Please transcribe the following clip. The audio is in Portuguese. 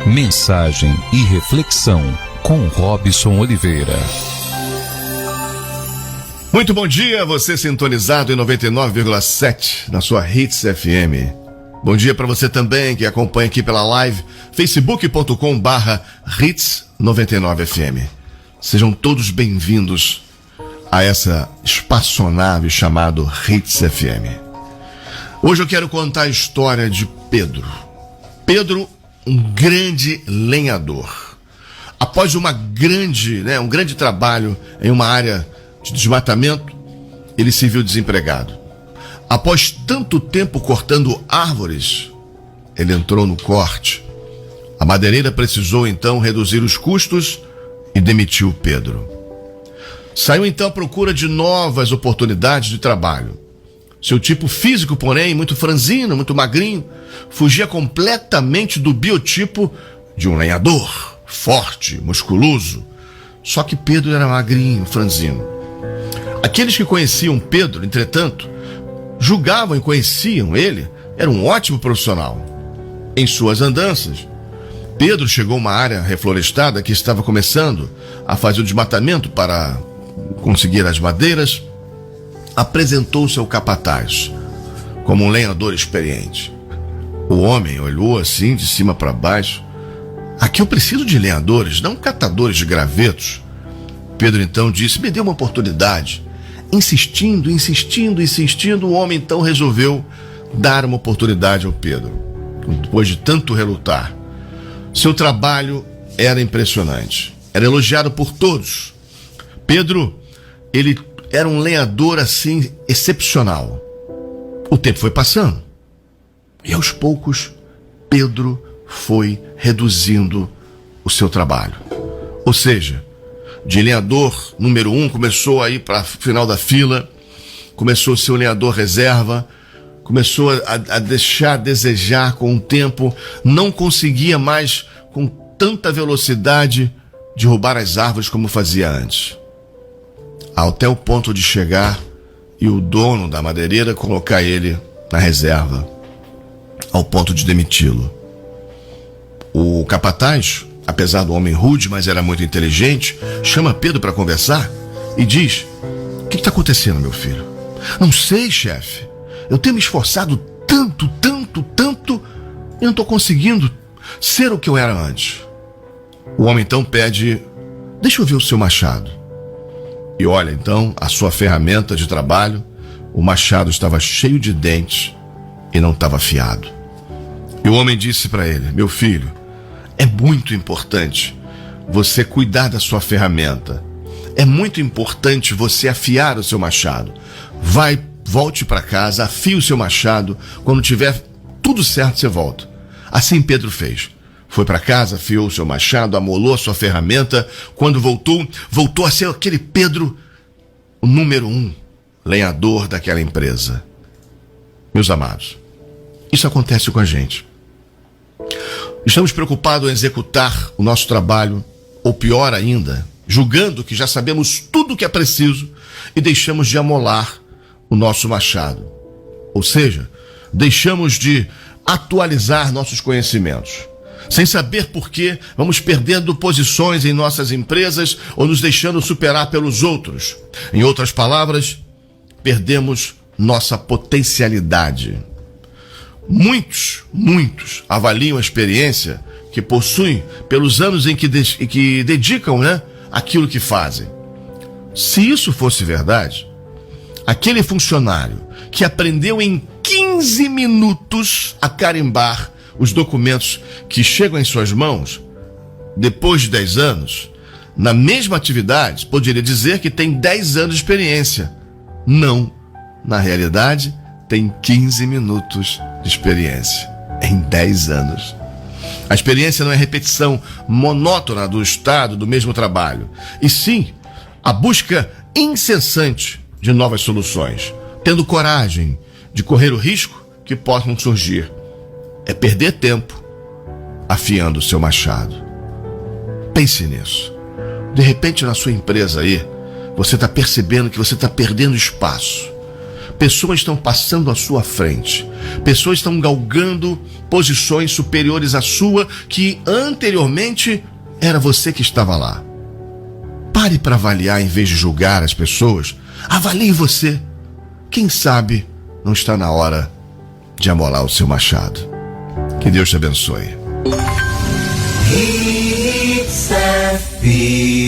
Mensagem e reflexão com Robson Oliveira. Muito bom dia, você sintonizado em 99,7 na sua Hits FM. Bom dia para você também que acompanha aqui pela live facebook.com/Hits99FM. Sejam todos bem-vindos a essa espaçonave chamado Hits FM. Hoje eu quero contar a história de Pedro. Pedro, um grande lenhador. Após um grande trabalho em uma área de desmatamento, ele se viu desempregado. Após tanto tempo cortando árvores, ele entrou no corte. A madeireira precisou então reduzir os custos e demitiu Pedro. Saiu então à procura de novas oportunidades de trabalho. Seu tipo físico, porém, muito franzino, muito magrinho, fugia completamente do biotipo de um lenhador, forte, musculoso. Só que Pedro era magrinho, franzino. Aqueles que conheciam Pedro, entretanto, julgavam e conheciam ele, era um ótimo profissional. Em suas andanças, Pedro chegou a uma área reflorestada que estava começando a fazer o desmatamento para conseguir as madeiras. Apresentou-se ao capataz como um lenhador experiente. O homem olhou assim de cima para baixo. Aqui eu preciso de lenhadores, não catadores de gravetos. Pedro então disse: me dê uma oportunidade. Insistindo, o homem então resolveu dar uma oportunidade ao Pedro. Depois de tanto relutar, seu trabalho era impressionante, era elogiado por todos. Pedro, ele era um lenhador assim excepcional. O tempo foi passando e aos poucos Pedro foi reduzindo o seu trabalho. Ou seja, de lenhador número 1 começou a ir para o final da fila, começou a ser o lenhador reserva, começou a deixar a desejar com o tempo, não conseguia mais com tanta velocidade derrubar as árvores como fazia antes. Até o ponto de chegar e o dono da madeireira colocar ele na reserva, ao ponto de demiti-lo. O capataz, apesar do homem rude, mas era muito inteligente, chama Pedro para conversar e diz: o que está acontecendo, meu filho? Não sei, chefe. Eu tenho me esforçado tanto, e não estou conseguindo ser o que eu era antes. O homem então pede: deixa eu ver o seu machado. E olha então a sua ferramenta de trabalho. O machado estava cheio de dentes e não estava afiado. E o homem disse para ele: meu filho, é muito importante você cuidar da sua ferramenta. É muito importante você afiar o seu machado. Volte para casa, afie o seu machado. Quando tiver tudo certo, você volta. Assim Pedro fez. Foi para casa, afiou o seu machado, amolou a sua ferramenta. Quando voltou a ser aquele Pedro, o número 1 lenhador daquela empresa. Meus amados, isso acontece com a gente. Estamos preocupados em executar o nosso trabalho, ou pior ainda, julgando que já sabemos tudo o que é preciso e deixamos de amolar o nosso machado. Ou seja, deixamos de atualizar nossos conhecimentos. Sem saber por que, vamos perdendo posições em nossas empresas ou nos deixando superar pelos outros. Em outras palavras, perdemos nossa potencialidade. Muitos avaliam a experiência que possuem pelos anos em que dedicam, aquilo que fazem. Se isso fosse verdade, aquele funcionário que aprendeu em 15 minutos a carimbar os documentos que chegam em suas mãos, depois de 10 anos, na mesma atividade, poderia dizer que tem 10 anos de experiência. Não, na realidade, tem 15 minutos de experiência em 10 anos. A experiência não é repetição monótona do estado do mesmo trabalho, e sim a busca incessante de novas soluções, tendo coragem de correr o risco que possam surgir. É perder tempo afiando o seu machado. Pense nisso. De repente na sua empresa aí, você está percebendo que você está perdendo espaço, Pessoas estão passando à sua frente. Pessoas estão galgando posições superiores à sua, que anteriormente era você que estava lá. Pare para avaliar em vez de julgar as pessoas. Avalie você. Quem sabe não está na hora de amolar o seu machado. Que Deus te abençoe. Hits FM.